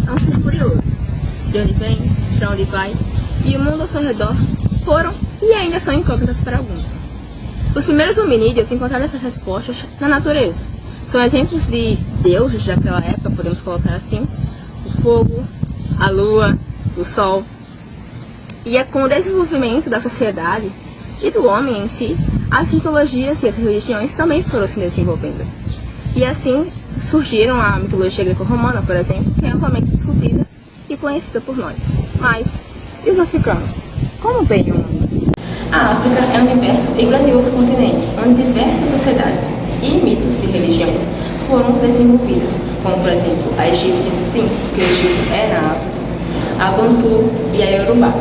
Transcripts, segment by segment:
é um ser curioso. De onde vem, para onde vai, e o mundo ao seu redor foram e ainda são incógnitas para alguns. Os primeiros hominídeos encontraram essas respostas na natureza. São exemplos de deuses daquela época, podemos colocar assim, o fogo, a lua, o sol. E é com o desenvolvimento da sociedade e do homem em si, as mitologias e as religiões também foram se desenvolvendo. E assim surgiram a mitologia greco-romana, por exemplo, que é amplamente discutida e conhecida por nós. Mas, e os africanos? Como veem o mundo? A África é um diverso e grandioso continente, onde diversas sociedades e mitos e religiões foram desenvolvidas, como por exemplo a egípcia, sim, porque o Egito é na África, a Bantu e a Yorubá.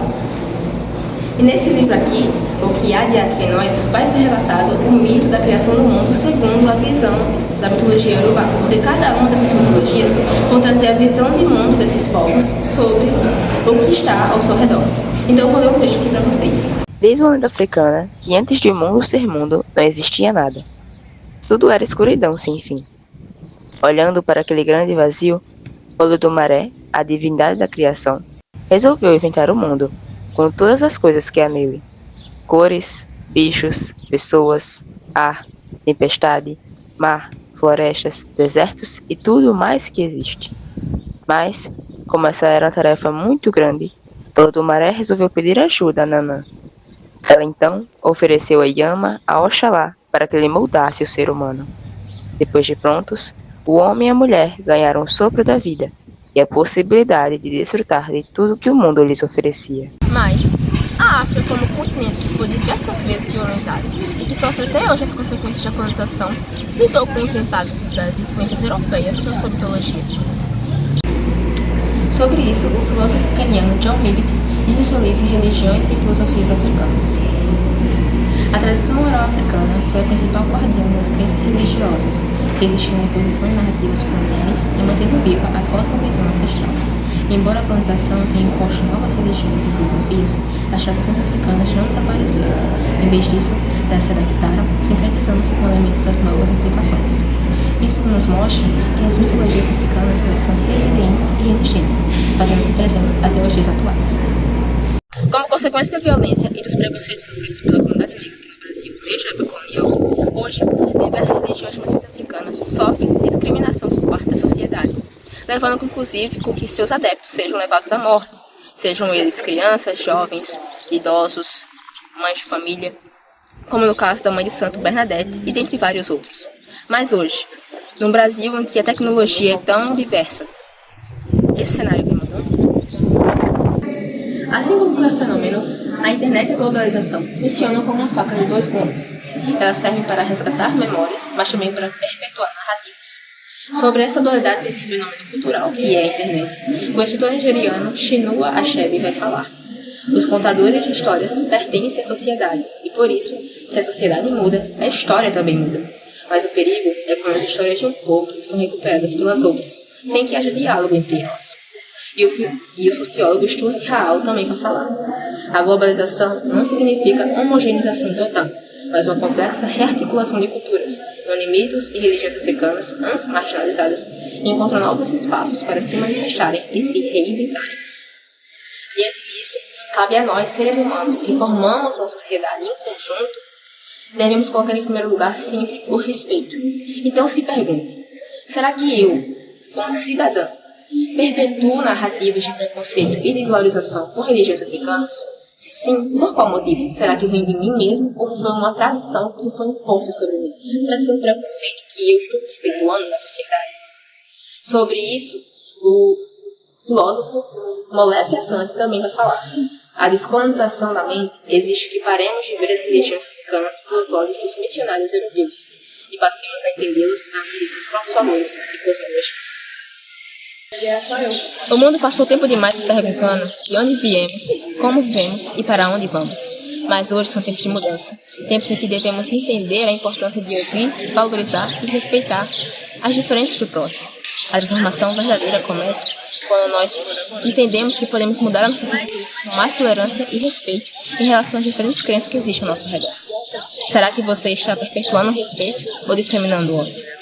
E nesse livro aqui, O que há de África em nós, vai ser relatado o mito da criação do mundo segundo a visão da mitologia Yorubá, porque cada uma dessas mitologias vão trazer a visão de mundo desses povos sobre o que está ao seu redor. Então eu vou ler um trecho aqui para vocês. Diz uma lenda africana que antes de o mundo ser mundo, não existia nada. Tudo era escuridão sem fim. Olhando para aquele grande vazio, Olodumare, a divindade da criação, resolveu inventar o mundo, com todas as coisas que há nele. Cores, bichos, pessoas, ar, tempestade, mar, florestas, desertos e tudo mais que existe. Mas, como essa era uma tarefa muito grande, Olodumare resolveu pedir ajuda a Nanã. Ela então ofereceu a Yama a Oxalá para que ele moldasse o ser humano. Depois de prontos, o homem e a mulher ganharam o sopro da vida e a possibilidade de desfrutar de tudo que o mundo lhes oferecia. Mas a África, como continente que foi diversas vezes violentado e que sofre até hoje as consequências da colonização, lidou com os impactos das influências europeias na sua mitologia. Sobre isso, o filósofo keniano John Hewitt diz em seu livro Religiões e Filosofias Africanas. A tradição oral africana foi a principal guardiã das crenças religiosas, resistindo à imposição de narrativas coloniais e mantendo viva a cosmovisão ancestral. Embora a colonização tenha imposto novas religiões e filosofias, as tradições africanas não desapareceram. Em vez disso, elas se adaptaram, sincretizando-se com elementos das novas implicações. Isso nos mostra que as mitologias africanas elas são resilientes e resistentes, fazendo-se presentes até os dias atuais. Como consequência da violência e dos preconceitos sofridos pela comunidade negra aqui no Brasil desde a época colonial, hoje, diversas religiões de matriz africana sofrem discriminação por parte da sociedade, levando inclusive com que seus adeptos sejam levados à morte, sejam eles crianças, jovens, idosos, mães de família, como no caso da mãe de Santo Bernadette e dentre vários outros. Mas hoje, num Brasil em que a tecnologia é tão diversa, esse cenário vem mudando. Assim como qualquer fenômeno, a internet e a globalização funcionam como uma faca de dois gumes. Elas servem para resgatar memórias, mas também para perpetuar narrativas. Sobre essa dualidade desse fenômeno cultural, que é a internet, o escritor nigeriano Chinua Achebe vai falar. Os contadores de histórias pertencem à sociedade, e por isso, se a sociedade muda, a história também muda. Mas o perigo é quando as histórias de um povo são recuperadas pelas outras, sem que haja diálogo entre elas. E o sociólogo Stuart Hall também vai falar. A globalização não significa homogeneização total, mas uma complexa rearticulação de culturas, onde mitos e religiões africanas, antes marginalizadas, encontram novos espaços para se manifestarem e se reinventarem. Diante disso, cabe a nós, seres humanos, que formamos uma sociedade em conjunto, devemos colocar em primeiro lugar sempre o respeito. Então se pergunte, será que eu, como cidadã, perpetuo narrativas de preconceito e desvalorização por religiões africanas? Se sim, por qual motivo? Será que vem de mim mesmo ou foi uma tradição que foi imposta sobre mim? Será que foi um preconceito que eu estou perpetuando na sociedade? Sobre isso, o filósofo Molefe Asante também vai falar. A descolonização da mente exige que paremos de ver as religiões africanas pelos olhos dos missionários europeus e passemos a entendê-las à luz de seus próprios valores e cosmológicos. O mundo passou tempo demais se perguntando de onde viemos, como vivemos e para onde vamos. Mas hoje são tempos de mudança, tempos em que devemos entender a importância de ouvir, valorizar e respeitar as diferenças do próximo. A transformação verdadeira começa quando nós entendemos que podemos mudar as nossas atitudes com mais tolerância e respeito em relação às diferentes crenças que existem ao nosso redor. Será que você está perpetuando o respeito ou disseminando o ódio?